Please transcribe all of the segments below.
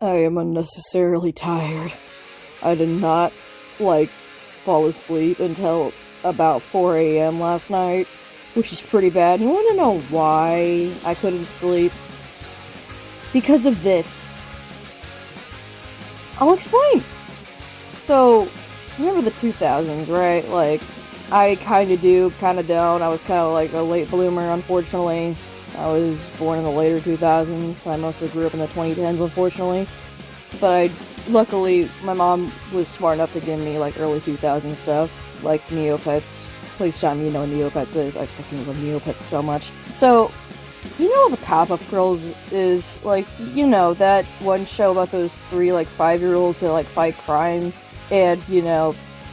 I am unnecessarily tired. I did not, fall asleep until about 4 a.m. last night, which is pretty bad. You wanna know why I couldn't sleep? Because of this. I'll explain! So, remember the 2000s, right? I kinda do, kinda don't. I was kinda like a late bloomer, unfortunately. I was born in the later 2000s. I mostly grew up in the 2010s, unfortunately. But luckily, my mom was smart enough to give me, early 2000s stuff. Like Neopets. Please tell me you know what Neopets is. I fucking love Neopets so much. So, you know what the Powerpuff Girls is? That one show about those three, 5-year-olds who, fight crime and,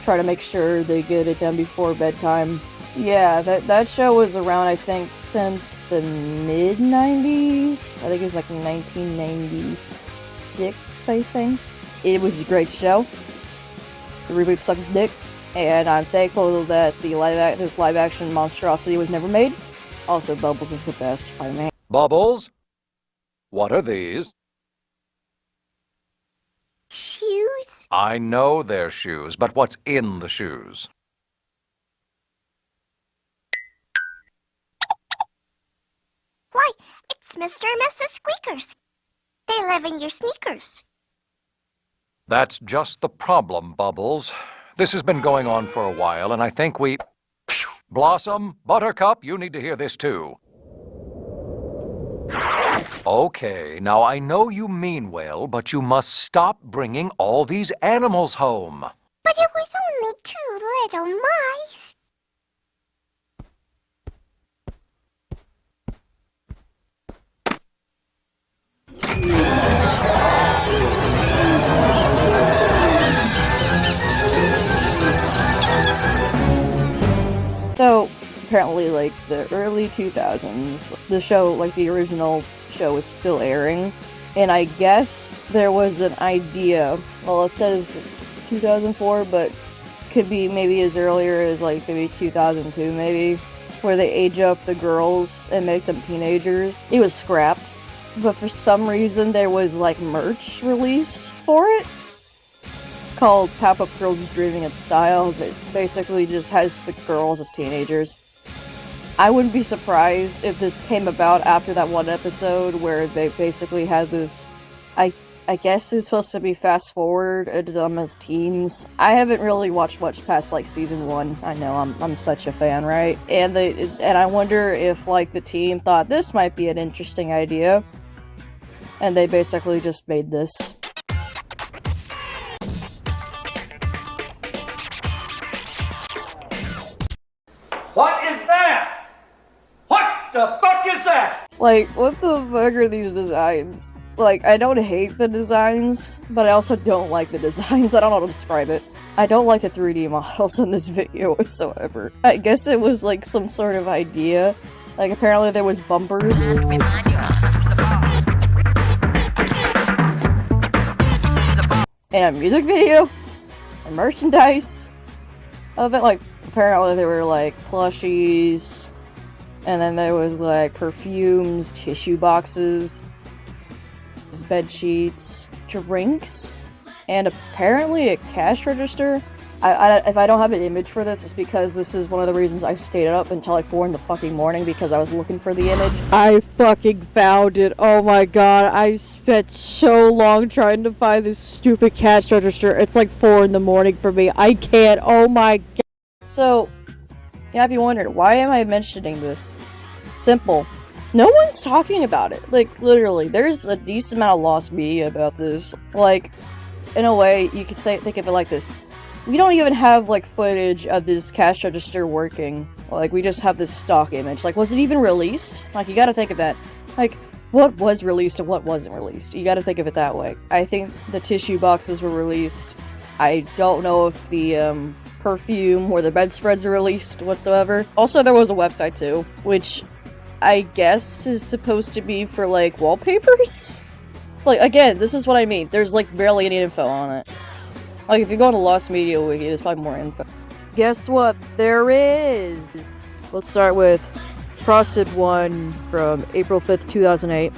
try to make sure they get it done before bedtime. Yeah, that show was around, I think, since the mid-90s. I think it was 1996, I think. It was a great show. The reboot sucks dick, and I'm thankful that this live-action monstrosity was never made. Also, Bubbles is the best, if I may. Bubbles? What are these? Shoes? I know they're shoes, but what's in the shoes? Why, it's Mr. and Mrs. Squeakers. They live in your sneakers. That's just the problem, Bubbles. This has been going on for a while, and I think we... Blossom, Buttercup, you need to hear this too. Okay, now I know you mean well, but you must stop bringing all these animals home. But it was only 2 little mice. So, apparently, the early 2000s, the show, the original show was still airing, and I guess there was an idea, well, it says 2004, but could be maybe as earlier as, maybe 2002, maybe, where they age up the girls and make them teenagers. It was scrapped, but for some reason there was, merch released for it. It's called Powerpuff Girls Dreaming in Style, that basically just has the girls as teenagers. I wouldn't be surprised if this came about after that one episode where they basically had this, I guess it's supposed to be fast forward into them as teens. I haven't really watched much past season 1. I know I'm such a fan, right? And I wonder if the team thought this might be an interesting idea, and they basically just made this. What is that? What the fuck is that? What the fuck are these designs? I don't hate the designs, but I also don't like the designs. I don't know how to describe it. I don't like the 3D models in this video whatsoever. I guess it was some sort of idea. Apparently there was bumpers. And a music video. And merchandise of it. Apparently there were plushies. And then there was perfumes, tissue boxes, bed sheets, drinks, and apparently a cash register. If I don't have an image for this, it's because this is one of the reasons I stayed up until 4 in the fucking morning, because I was looking for the image. I fucking found it. Oh my god, I spent so long trying to find this stupid cash register. It's 4 in the morning for me. I can't. Oh my god. So, you might be wondering, why am I mentioning this? Simple. No one's talking about it. Literally, there's a decent amount of lost media about this. In a way, you could think of it like this. We don't even have, footage of this cash register working. We just have this stock image. Was it even released? You gotta think of that. What was released and what wasn't released? You gotta think of it that way. I think the tissue boxes were released. I don't know if the, perfume or the bedspreads are released whatsoever. Also, there was a website, too, which I guess is supposed to be for, wallpapers? Again, this is what I mean. There's, barely any info on it. If you go on the Lost Media Wiki, there's probably more info. Guess what? There is! Let's start with Frosted one from April 5th, 2008.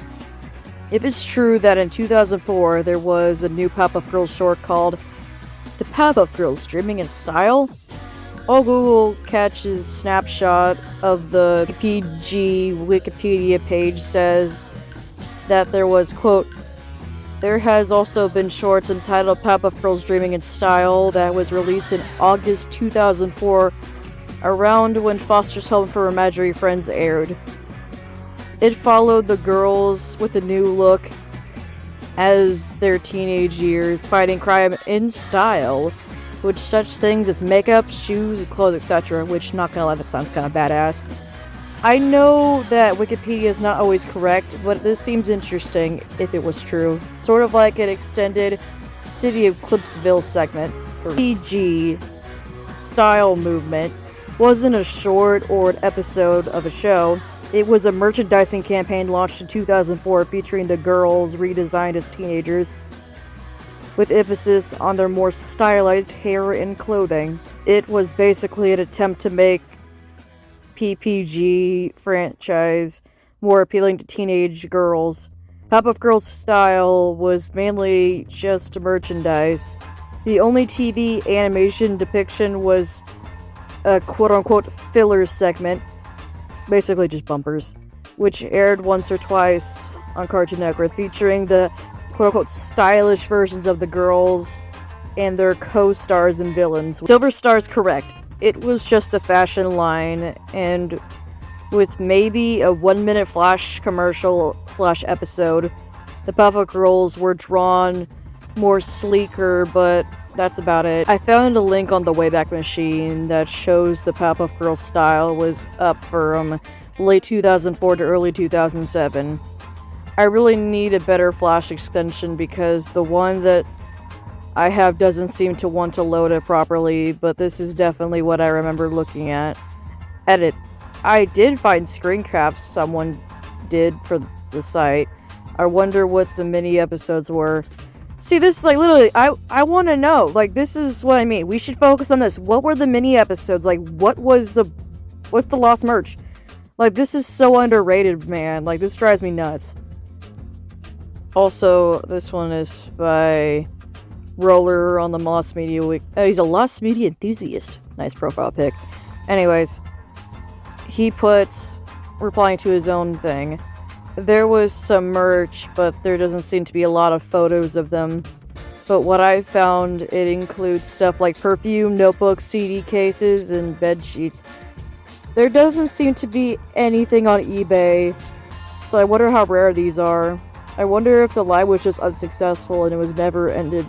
If it's true that in 2004 there was a new Powerpuff Girls short called The Powerpuff Girls Dreaming in Style, all Google catches snapshot of the PPG Wikipedia page says that there was, quote, there has also been shorts entitled Powerpuff Girls Dreaming in Style that was released in August 2004, around when Foster's Home for Imaginary Friends aired. It followed the girls with a new look as their teenage years, fighting crime in style, with such things as makeup, shoes, and clothes, etc., which, not gonna lie, that sounds kind of badass. I know that Wikipedia is not always correct, but this seems interesting if it was true. Sort of like an extended City of Clipsville segment. PG style movement wasn't a short or an episode of a show. It was a merchandising campaign launched in 2004 featuring the girls redesigned as teenagers, with emphasis on their more stylized hair and clothing. It was basically an attempt to make PPG franchise more appealing to teenage girls. Powerpuff Girls style was mainly just merchandise. The only TV animation depiction was a quote-unquote filler segment, basically just bumpers, which aired once or twice on Cartoon Network, featuring the quote-unquote stylish versions of the girls and their co-stars and villains. Silver Star's correct. It was just a fashion line, and with maybe a 1-minute flash commercial / episode, the Powerpuff Girls were drawn more sleeker, but that's about it. I found a link on the Wayback Machine that shows the Powerpuff Girls style was up from late 2004 to early 2007. I really need a better Flash extension because the one that I have doesn't seem to want to load it properly, but this is definitely what I remember looking at. Edit. I did find screen caps someone did for the site. I wonder what the mini episodes were. See, this is like literally, I want to know. Like, this is what I mean. We should focus on this. What were the mini episodes? Like, what's the lost merch? Like, this is so underrated, man. Like, this drives me nuts. Also, this one is by Roller on the Lost Media Week. Oh, he's a Lost Media enthusiast. Nice profile pic. Anyways, he puts, replying to his own thing, there was some merch, but there doesn't seem to be a lot of photos of them. But what I found, it includes stuff like perfume, notebooks, CD cases, and bed sheets. There doesn't seem to be anything on eBay, so I wonder how rare these are. I wonder if the live was just unsuccessful and it was never ended.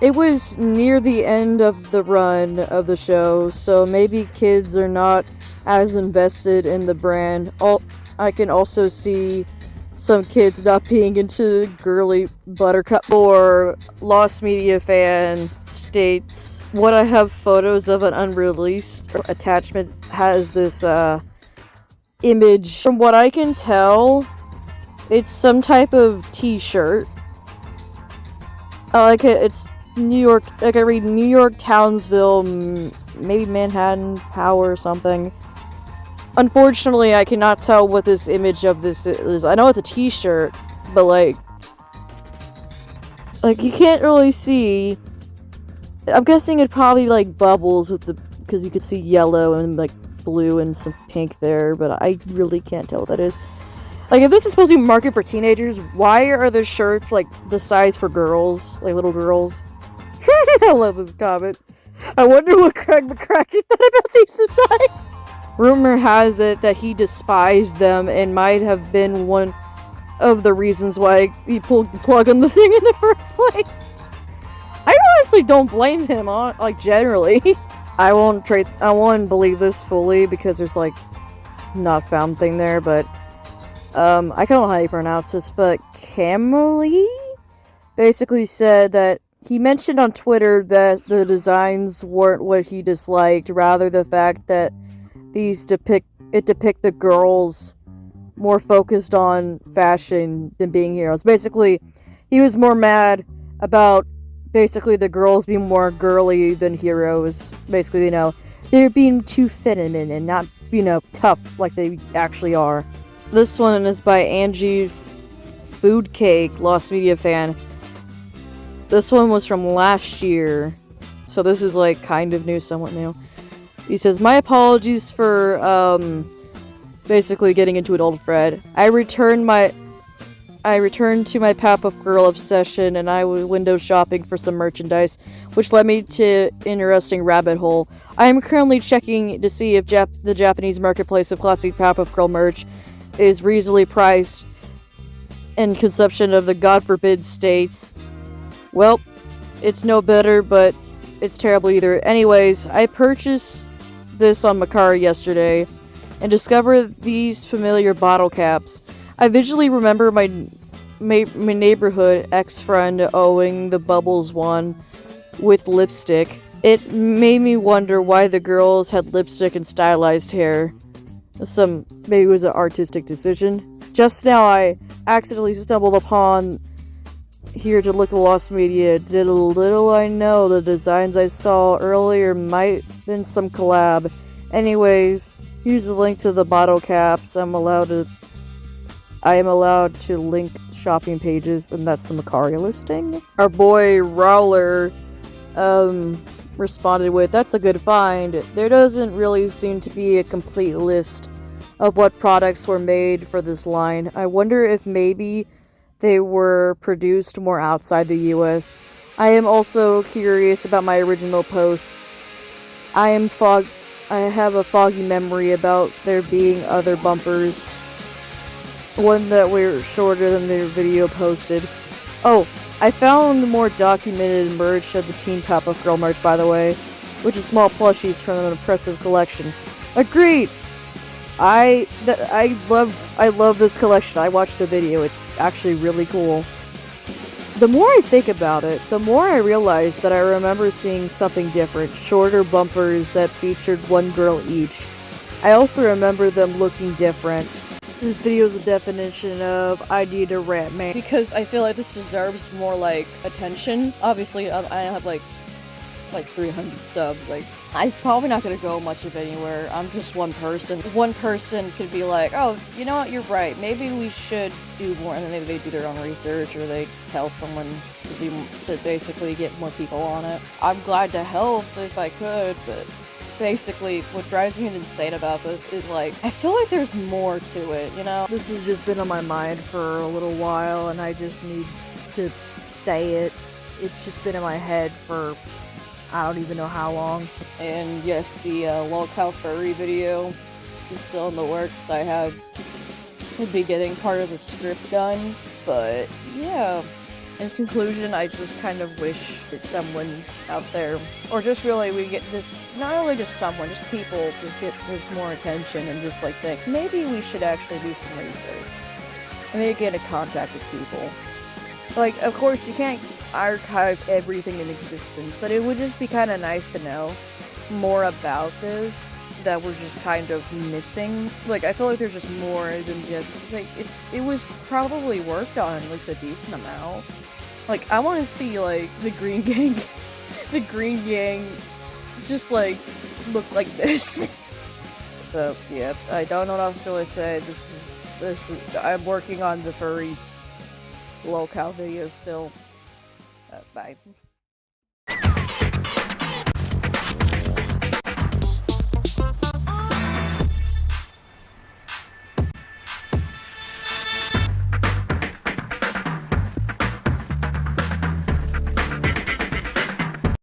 It was near the end of the run of the show, so maybe kids are not as invested in the brand. I can also see some kids not being into girly Buttercup. Or Lost Media fan states, what I have photos of an unreleased attachment has this image. From what I can tell, it's some type of t-shirt. Like it's New York, like I read New York, Townsville, maybe Manhattan, Power or something. Unfortunately, I cannot tell what this image of this is. I know it's a t-shirt, but like you can't really see. I'm guessing it probably like bubbles with the, because you could see yellow and like blue and some pink there, but I really can't tell what that is. Like, if this is supposed to be marketed for teenagers, why are the shirts like the size for girls, like little girls? I love this comment. I wonder what Craig McCracken thought about these designs. Rumor has it that he despised them and might have been one of the reasons why he pulled the plug on the thing in the first place. I honestly don't blame him, like, generally. I won't believe this fully because there's like not found thing there, but I don't know how you pronounce this, but Camille basically said that he mentioned on Twitter that the designs weren't what he disliked, rather the fact that these depict the girls more focused on fashion than being heroes. Basically, he was more mad about basically the girls being more girly than heroes. Basically, they're being too feminine and not, tough like they actually are. This one is by Angie Food Cake, Lost Media fan. This one was from last year, so this is like kind of new, somewhat new. He says, my apologies for basically getting into an old thread. I returned to my Powerpuff Girl obsession, and I was window shopping for some merchandise, which led me to interesting rabbit hole. I am currently checking to see if the Japanese marketplace of classic Powerpuff Girl merch is reasonably priced in consumption of the God forbid states. Well, it's no better, but it's terrible either. Anyways, I purchased this on Macari yesterday and discovered these familiar bottle caps. I visually remember my neighborhood ex-friend owing the Bubbles one with lipstick. It made me wonder why the girls had lipstick and stylized hair. Maybe it was an artistic decision. Just now I accidentally stumbled upon here to look at Lost Media. Little I know the designs I saw earlier might have been some collab. Anyways, here's a link to the bottle caps. I am allowed to link shopping pages, and that's the Macari listing. Our boy Rowler responded with, that's a good find. There doesn't really seem to be a complete list of what products were made for this line. I wonder if maybe they were produced more outside the US. I am also curious about my original posts. I have a foggy memory about there being other bumpers. One that were shorter than the video posted. Oh, I found more documented merch of the Teen Powerpuff Girl merch, by the way, which is small plushies from an impressive collection. Agreed! I love this collection. I watched the video. It's actually really cool. The more I think about it, the more I realize that I remember seeing something different. Shorter bumpers that featured one girl each. I also remember them looking different. This video is a definition of I need a rant, man. Because I feel like this deserves more, like, attention. Obviously, I have, like 300 subs. Like, it's probably not gonna go much of anywhere. I'm just one person. One person could be like, oh, you know what, you're right. Maybe we should do more. And then maybe they do their own research, or they tell someone to basically get more people on it. I'm glad to help if I could, but basically, what drives me insane about this is, like, I feel like there's more to it, you know? This has just been on my mind for a little while, and I just need to say it. It's just been in my head for I don't even know how long. And yes, the lolcow furry video is still in the works. We'll be getting part of the script done, but yeah. In conclusion, I just kind of wish that someone out there, or just really we get this, not only just someone, just people just get this more attention and just like think, maybe we should actually do some research. And maybe get in contact with people. Like, of course, you can't archive everything in existence, but it would just be kind of nice to know more about this that we're just kind of missing. Like, I feel like there's just more than just, like, it was probably worked on at least a decent amount. Like, I want to see, like, the Green Gang, just, like, look like this. So, yeah, I don't know what else to really say. This is, I'm working on the furry lolcow videos still. Bye.